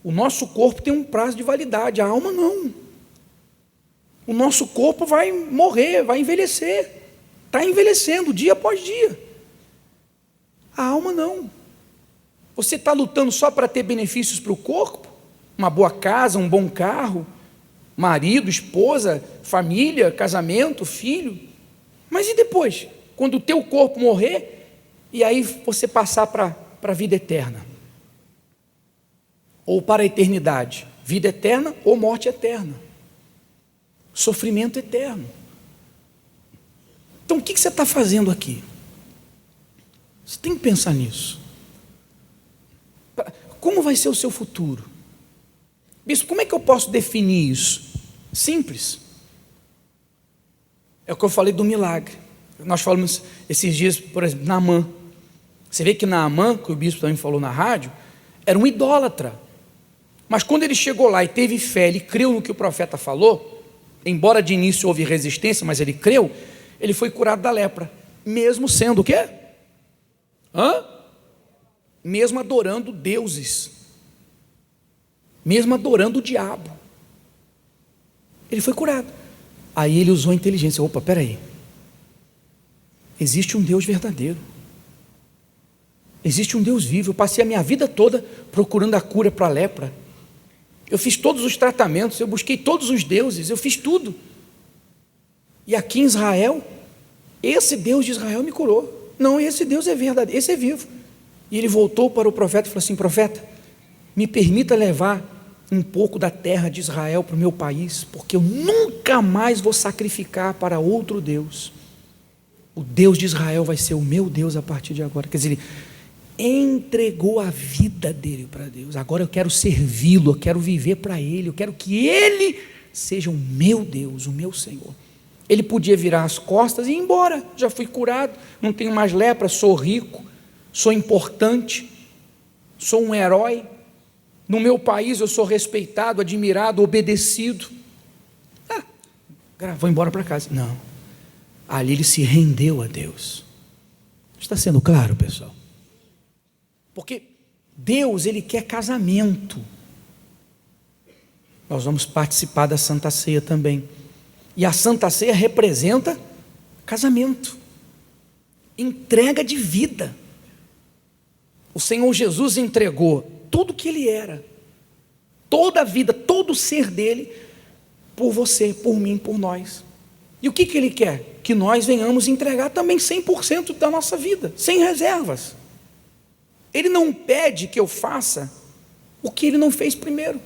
O nosso corpo tem um prazo de validade, a alma não. O nosso corpo vai morrer, vai envelhecer. Está envelhecendo dia após dia. A alma não. Você está lutando só para ter benefícios para o corpo? Uma boa casa, um bom carro, marido, esposa, família, casamento, filho. Mas e depois? Quando o teu corpo morrer, e aí você passar para a vida eterna? Ou para a eternidade? Vida eterna ou morte eterna? Sofrimento eterno. Então o que você está fazendo aqui? Você tem que pensar nisso. Como vai ser o seu futuro? Bispo, como é que eu posso definir isso? Simples. É o que eu falei do milagre. Nós falamos esses dias, por exemplo, Naamã. Você vê que Naamã, que o bispo também falou na rádio, era um idólatra. Mas quando ele chegou lá e teve fé, ele creu no que o profeta falou, embora de início houve resistência, mas ele creu, ele foi curado da lepra. Mesmo sendo o quê? Mesmo adorando deuses. Mesmo adorando o diabo. Ele foi curado. Aí ele usou a inteligência. Opa, peraí. Existe um Deus verdadeiro. Existe um Deus vivo. Eu passei a minha vida toda procurando a cura para a lepra. Eu fiz todos os tratamentos, eu busquei todos os deuses, eu fiz tudo. E aqui em Israel, esse Deus de Israel me curou. Não, esse Deus é verdadeiro, esse é vivo. E ele voltou para o profeta e falou assim: profeta, me permita levar um pouco da terra de Israel para o meu país, porque eu nunca mais vou sacrificar para outro Deus. O Deus de Israel vai ser o meu Deus a partir de agora. Quer dizer, ele entregou a vida dele para Deus. Agora eu quero servi-lo, eu quero viver para ele, eu quero que ele seja o meu Deus, o meu Senhor. Ele podia virar as costas e ir embora. Já fui curado, não tenho mais lepra, sou rico, sou importante, sou um herói. No meu país eu sou respeitado, admirado, obedecido. Vou embora para casa. Não. Ali ele se rendeu a Deus. Está sendo claro, pessoal? Porque Deus, ele quer casamento. Nós vamos participar da Santa Ceia também. E a Santa Ceia representa casamento, entrega de vida. O Senhor Jesus entregou tudo o que ele era, toda a vida, todo o ser dele, por você, por mim, por nós. E o que ele quer? Que nós venhamos entregar também 100% da nossa vida, sem reservas. Ele não pede que eu faça o que ele não fez primeiro.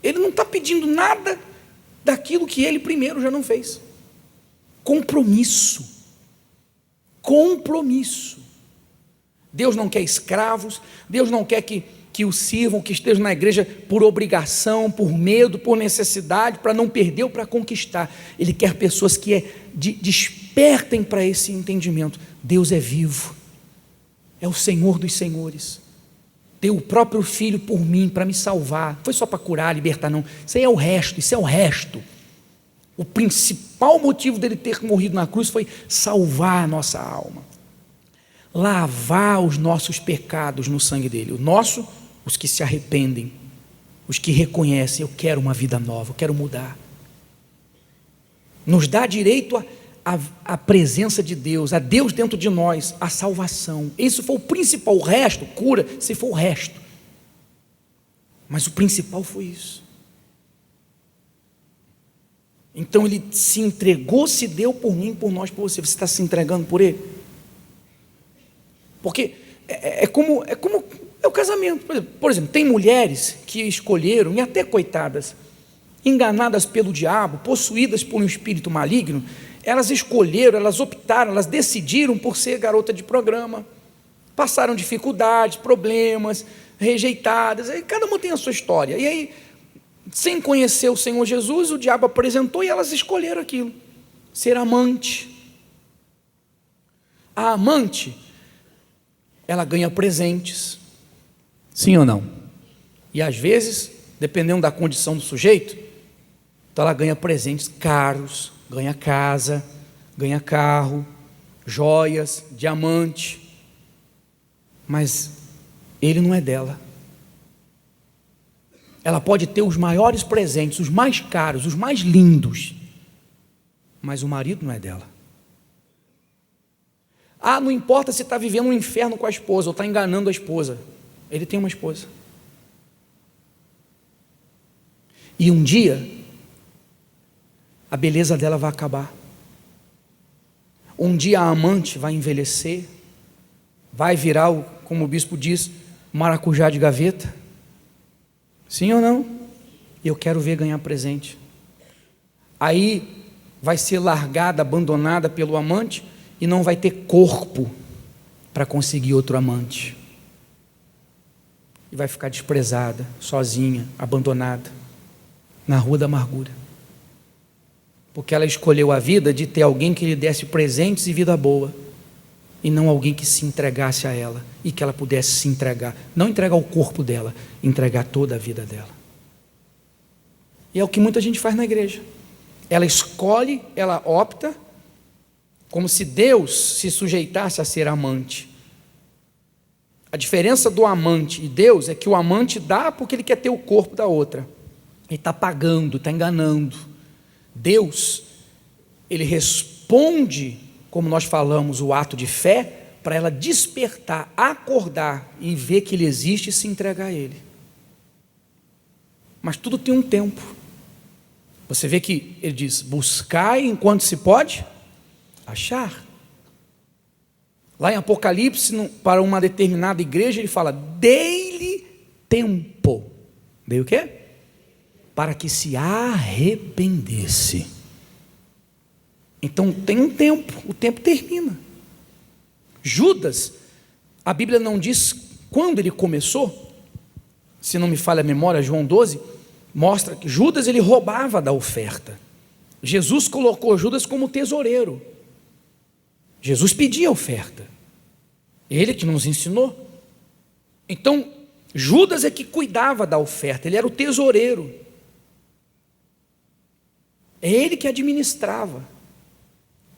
Ele não está pedindo nada daquilo que ele primeiro já não fez. Compromisso. Compromisso. Deus não quer escravos, Deus não quer que o sirvam, que estejam na igreja por obrigação, por medo, por necessidade, para não perder ou para conquistar. Ele quer pessoas que despertem para esse entendimento. Deus é vivo, é o Senhor dos senhores, deu o próprio Filho por mim, para me salvar. Foi só para curar, libertar, não. Isso aí é o resto, isso é o resto. O principal motivo dele ter morrido na cruz foi salvar a nossa alma, lavar os nossos pecados no sangue dele. O nosso, os que se arrependem, os que reconhecem: eu quero uma vida nova, eu quero mudar. Nos dá direito a presença de Deus, a Deus dentro de nós, a salvação. Isso foi o principal. O resto, cura, se for o resto, mas o principal foi isso. Então ele se entregou, se deu por mim, por nós, por você. Você está se entregando por ele? Porque é como é o casamento. Por exemplo, tem mulheres que escolheram, e até coitadas, enganadas pelo diabo, possuídas por um espírito maligno, elas escolheram, elas optaram, elas decidiram por ser garota de programa, passaram dificuldades, problemas, rejeitadas, aí cada uma tem a sua história, e aí, sem conhecer o Senhor Jesus, o diabo apresentou e elas escolheram aquilo, ser amante. A amante, ela ganha presentes, sim ou não? E às vezes, dependendo da condição do sujeito, então ela ganha presentes caros, ganha casa, ganha carro, joias, diamante, mas ele não é dela. Ela pode ter os maiores presentes, os mais caros, os mais lindos, mas o marido não é dela. Ah, não importa se está vivendo um inferno com a esposa ou está enganando a esposa, ele tem uma esposa. E um dia a beleza dela vai acabar. Um dia a amante vai envelhecer, vai virar, como o bispo diz, maracujá de gaveta. Sim ou não? Eu quero ver ganhar presente. Aí vai ser largada, abandonada pelo amante e não vai ter corpo para conseguir outro amante. E vai ficar desprezada, sozinha, abandonada, na rua da amargura. Porque ela escolheu a vida de ter alguém que lhe desse presentes e vida boa, e não alguém que se entregasse a ela, e que ela pudesse se entregar, não entregar o corpo dela, entregar toda a vida dela. E é o que muita gente faz na igreja. Ela escolhe, ela opta, como se Deus se sujeitasse a ser amante. A diferença do amante e Deus é que o amante dá porque ele quer ter o corpo da outra, ele está pagando, está enganando. Deus, ele responde, como nós falamos, o ato de fé, para ela despertar, acordar e ver que ele existe e se entregar a ele. Mas tudo tem um tempo. Você vê que ele diz, buscai enquanto se pode achar. Lá em Apocalipse, para uma determinada igreja, ele fala, dei-lhe tempo. Dei o quê? Para que se arrependesse. Então tem um tempo, o tempo termina. Judas, a Bíblia não diz quando ele começou, se não me falha a memória, João 12, mostra que Judas ele roubava da oferta. Jesus colocou Judas como tesoureiro. Jesus pedia a oferta. Ele que nos ensinou. Então, Judas é que cuidava da oferta, ele era o tesoureiro. É ele que administrava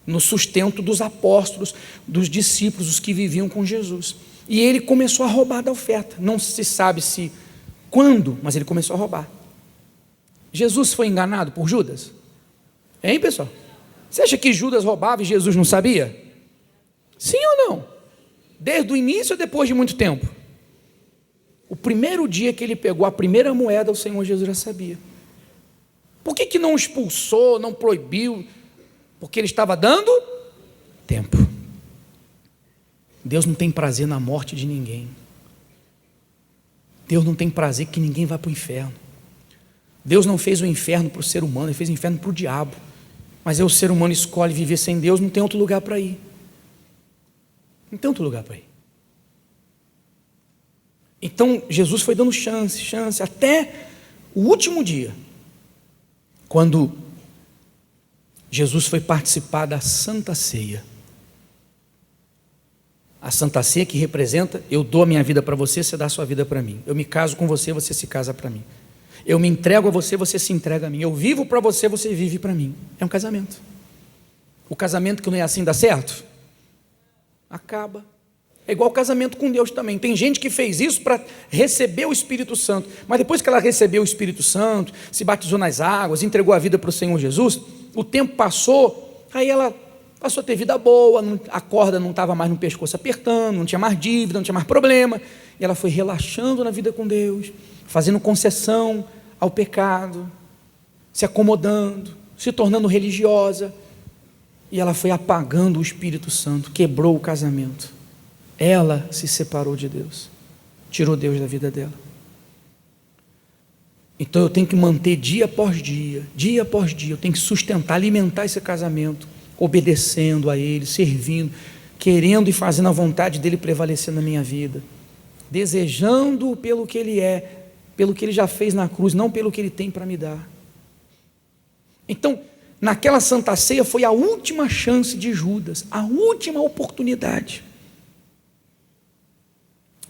no sustento dos apóstolos, dos discípulos, os que viviam com Jesus. E ele começou a roubar da oferta. Não se sabe se quando, mas ele começou a roubar. Jesus foi enganado por Judas? Hein, pessoal? Você acha que Judas roubava e Jesus não sabia? Sim ou não? Desde o início ou depois de muito tempo? O primeiro dia que ele pegou a primeira moeda, o Senhor Jesus já sabia. Por que não expulsou, não proibiu? Porque ele estava dando tempo. Deus não tem prazer na morte de ninguém. Deus não tem prazer que ninguém vá para o inferno. Deus não fez o inferno para o ser humano, ele fez o inferno para o diabo. Mas aí o ser humano escolhe viver sem Deus, não tem outro lugar para ir. Não tem outro lugar para ir. Então Jesus foi dando chance, até o último dia, quando Jesus foi participar da Santa Ceia. A Santa Ceia que representa, eu dou a minha vida para você, você dá a sua vida para mim. Eu me caso com você, você se casa para mim. Eu me entrego a você, você se entrega a mim. Eu vivo para você, você vive para mim. É um casamento. O casamento que não é assim dá certo? Acaba. É igual o casamento com Deus também. Tem gente que fez isso para receber o Espírito Santo, mas depois que ela recebeu o Espírito Santo, se batizou nas águas, entregou a vida para o Senhor Jesus, o tempo passou, aí ela passou a ter vida boa, a corda não estava mais no pescoço apertando, não tinha mais dívida, não tinha mais problema, e ela foi relaxando na vida com Deus, fazendo concessão ao pecado, se acomodando, se tornando religiosa, e ela foi apagando o Espírito Santo, quebrou o casamento. ela se separou de Deus, tirou Deus da vida dela. Então eu tenho que manter dia após dia, eu tenho que sustentar, alimentar esse casamento, obedecendo a Ele, servindo, querendo e fazendo a vontade dEle prevalecer na minha vida, desejando pelo que Ele é, pelo que Ele já fez na cruz, não pelo que Ele tem para me dar. Então, naquela Santa Ceia foi a última chance de Judas, a última oportunidade.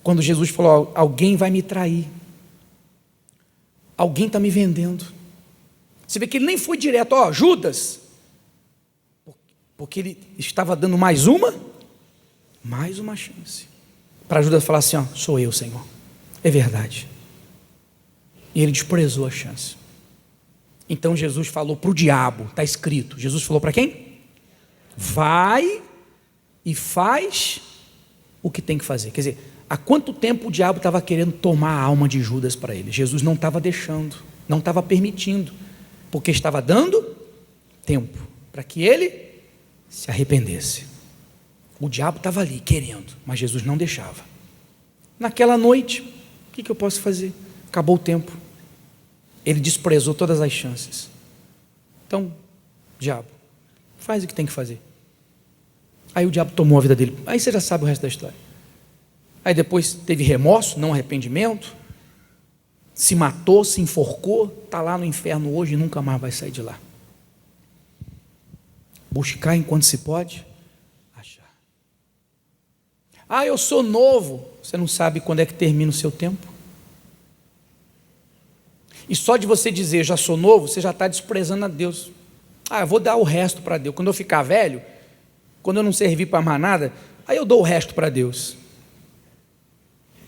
Quando Jesus falou, alguém vai me trair, alguém está me vendendo. Você vê que ele nem foi direto, ó, Judas, porque ele estava dando mais uma chance, para Judas falar assim, ó, sou eu, Senhor, é verdade. E ele desprezou a chance. Então Jesus falou para o diabo, está escrito, Jesus falou para quem? Vai e faz o que tem que fazer. Quer dizer, há quanto tempo o diabo estava querendo tomar a alma de Judas para ele? Jesus não estava deixando, não estava permitindo, porque estava dando tempo para que ele se arrependesse. O diabo estava ali querendo, mas Jesus não deixava. Naquela noite, o que eu posso fazer? Acabou o tempo. Ele desprezou todas as chances. Então, diabo, faz o que tem que fazer. Aí o diabo tomou a vida dele. Aí você já sabe o resto da história. Aí depois teve remorso, não arrependimento, se matou, se enforcou, está lá no inferno hoje e nunca mais vai sair de lá. Buscar enquanto se pode achar. Ah, eu sou novo. Você não sabe quando é que termina o seu tempo? E só de você dizer, já sou novo, você já está desprezando a Deus. Ah, eu vou dar o resto para Deus. Quando eu ficar velho, quando eu não servir para mais nada, aí eu dou o resto para Deus.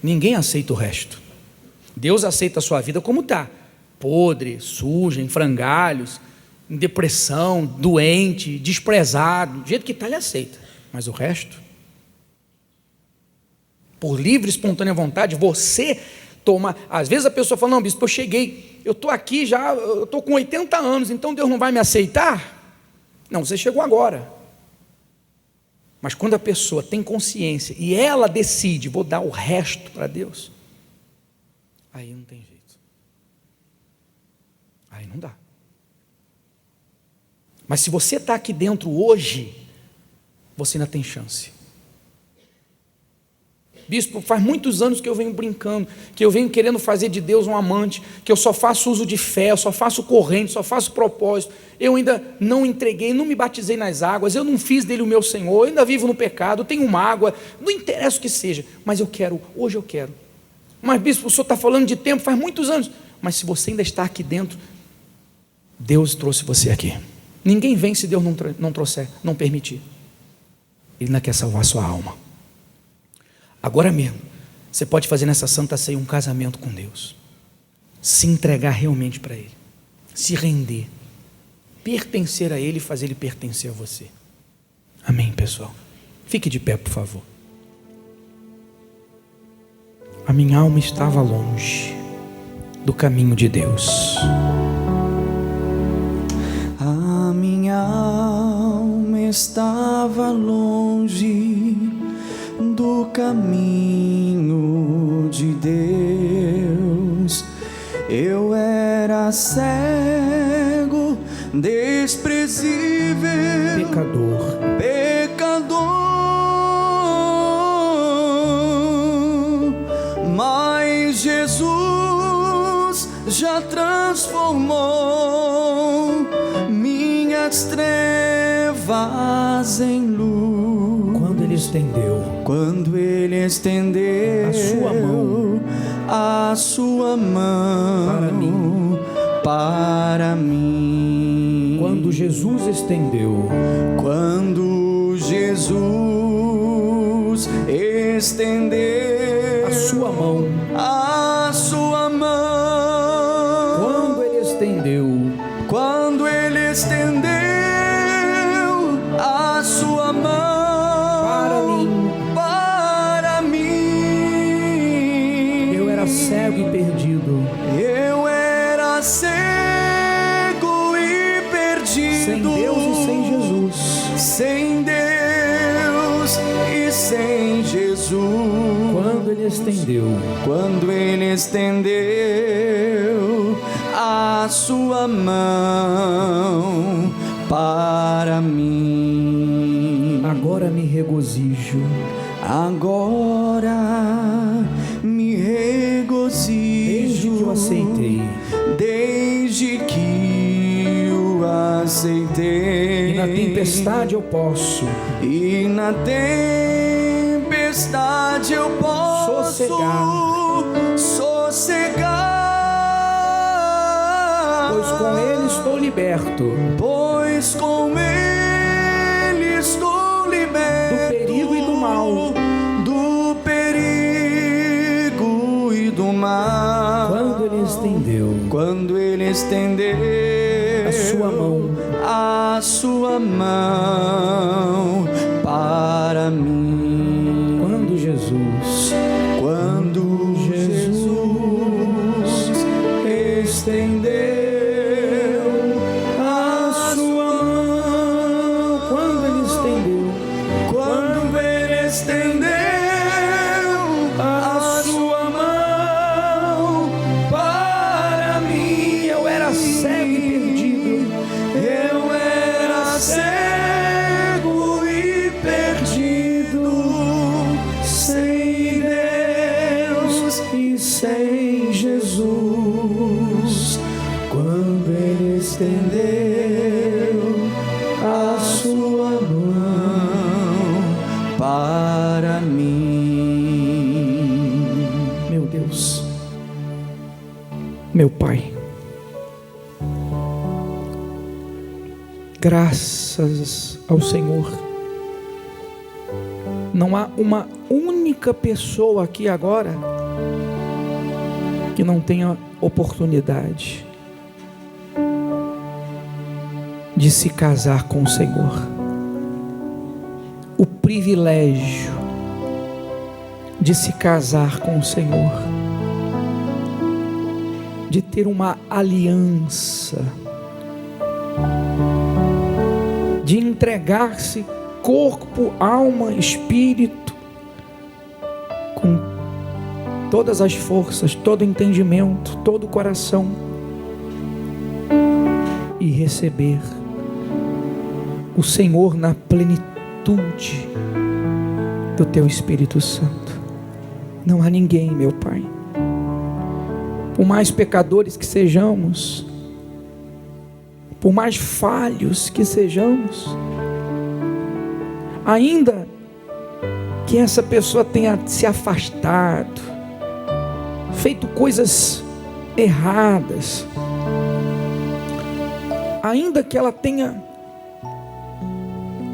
Ninguém aceita o resto. Deus aceita a sua vida como está. Podre, suja, em frangalhos, em depressão, doente, desprezado. Do jeito que está, Ele aceita. Mas o resto, por livre e espontânea vontade, você tomar. Às vezes a pessoa fala, não, bispo, eu cheguei, eu estou aqui já, eu estou com 80 anos, então Deus não vai me aceitar? Não, você chegou agora. Mas quando a pessoa tem consciência e ela decide, vou dar o resto para Deus, aí não tem jeito. Aí não dá. Mas se você está aqui dentro hoje, você ainda tem chance. Bispo, faz muitos anos que eu venho brincando, que eu venho querendo fazer de Deus um amante, que eu só faço uso de fé, eu só faço corrente, só faço propósito, eu ainda não entreguei, não me batizei nas águas, eu não fiz dele o meu Senhor, eu ainda vivo no pecado, tenho mágoa, não interessa o que seja, mas eu quero, hoje eu quero. Mas bispo, o senhor está falando de tempo, faz muitos anos, mas se você ainda está aqui dentro, Deus trouxe você aqui. Ninguém vem se Deus não trouxer, não permitir. Ele ainda quer salvar a sua alma. Agora mesmo, você pode fazer nessa Santa Ceia um casamento com Deus, se entregar realmente para Ele, se render, pertencer a Ele e fazer Ele pertencer a você. Amém, pessoal? Fique de pé, por favor. A minha alma estava longe do caminho de Deus. A minha alma estava longe do caminho de Deus. Eu era cego, desprezível, pecador, mas Jesus já transformou minhas trevas em luz. Quando Ele estendeu a sua mão para mim. Quando Jesus estendeu a sua mão, quando Ele estendeu a sua mão para mim, eu era cego e perdido, sem Deus e sem Jesus, sem Deus e sem Jesus. Jesus. Quando ele estendeu a sua mão para mim. Agora me regozijo. Agora me regozijo. Desde que eu aceitei. Desde que o aceitei. E na tempestade eu posso. E na tempestade eu posso sossegar. Pois com ele estou liberto. Pois com ele estou liberto. Do perigo e do mal. Do perigo e do mal. Quando ele estendeu a sua mão para mim. Quando Jesus estendeu a sua mão. Quando ele estendeu a sua mão para mim. eu era cego e perdido. Eu era cego e perdido, sem Deus e sem Jesus. Quando ele estendeu a sua mão para mim. Meu Deus, meu Pai, graças ao Senhor. Não há uma única pessoa aqui agora que não tenha oportunidade de se casar com o Senhor. O privilégio de se casar com o Senhor, de ter uma aliança, de entregar-se corpo, alma, espírito, com todas as forças, todo entendimento, todo o coração, e receber o Senhor na plenitude do Teu Espírito Santo. Não há ninguém, meu Pai, por mais pecadores que sejamos, por mais falhos que sejamos, ainda que essa pessoa tenha se afastado, feito coisas erradas, ainda que ela tenha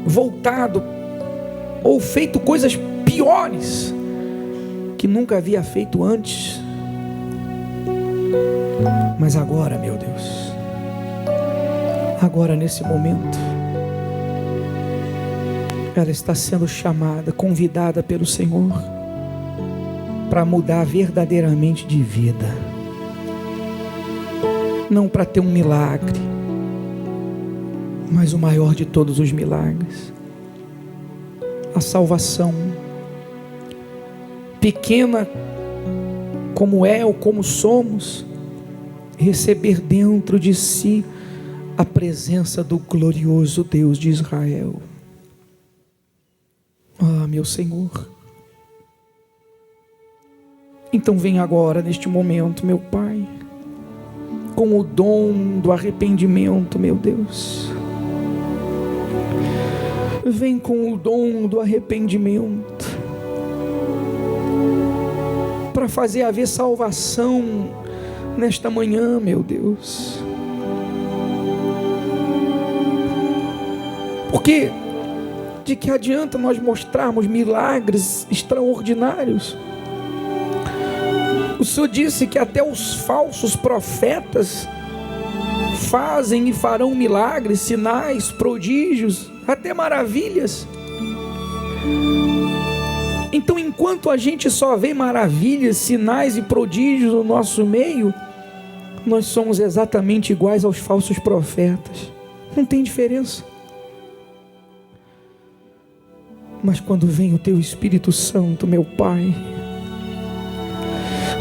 voltado ou feito coisas piores que nunca havia feito antes, mas agora, meu Deus, agora nesse momento, ela está sendo chamada, convidada pelo Senhor para mudar verdadeiramente de vida, não para ter um milagre, mas o maior de todos os milagres, a salvação. Pequena como é ou como somos, receber dentro de si a presença do glorioso Deus de Israel. Ah, meu Senhor, então vem agora neste momento, meu Pai, com o dom do arrependimento, meu Deus. Vem com o dom do arrependimento, para fazer haver salvação nesta manhã, meu Deus. Porque de que adianta nós mostrarmos milagres extraordinários? O Senhor disse que até os falsos profetas fazem e farão milagres, sinais, prodígios, até maravilhas. Então, enquanto a gente só vê maravilhas, sinais e prodígios no nosso meio, nós somos exatamente iguais aos falsos profetas. Não tem diferença. Mas quando vem o Teu Espírito Santo, meu Pai,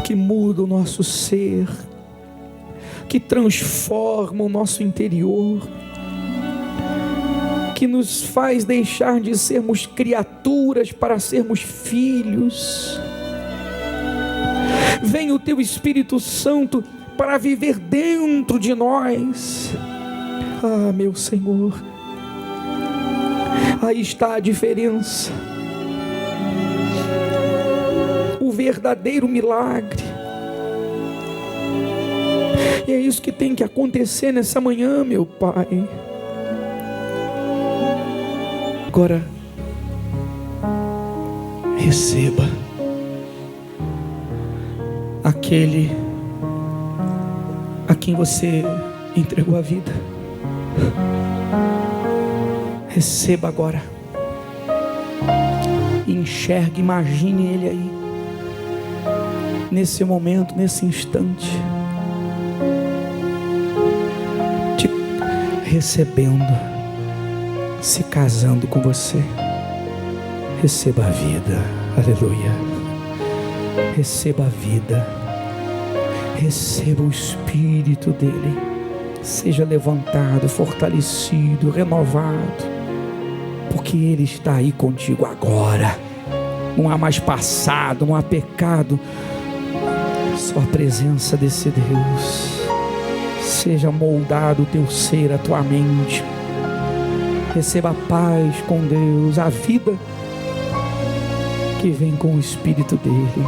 que muda o nosso ser, que transforma o nosso interior, que nos faz deixar de sermos criaturas para sermos filhos. Vem o Teu Espírito Santo para viver dentro de nós. Ah, meu Senhor, aí está a diferença, o verdadeiro milagre. E é isso que tem que acontecer nessa manhã, meu Pai. Agora, receba aquele a quem você entregou a vida. Receba agora. Enxergue, imagine ele aí, nesse momento, nesse instante, te recebendo, se casando com você. Receba a vida, aleluia. Receba a vida, receba o Espírito dele, seja levantado, fortalecido, renovado, porque ele está aí contigo agora. Não há mais passado, não há pecado, só a presença desse Deus. Seja moldado o teu ser, a tua mente. Receba a paz com Deus, a vida que vem com o Espírito dele.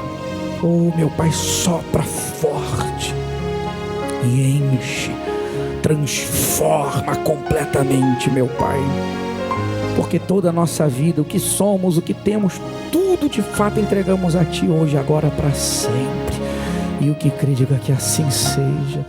Oh, meu Pai, sopra forte e enche, transforma completamente, meu Pai, porque toda a nossa vida, o que somos, o que temos, tudo de fato entregamos a Ti hoje, agora, para sempre. E o que crê, diga que assim seja.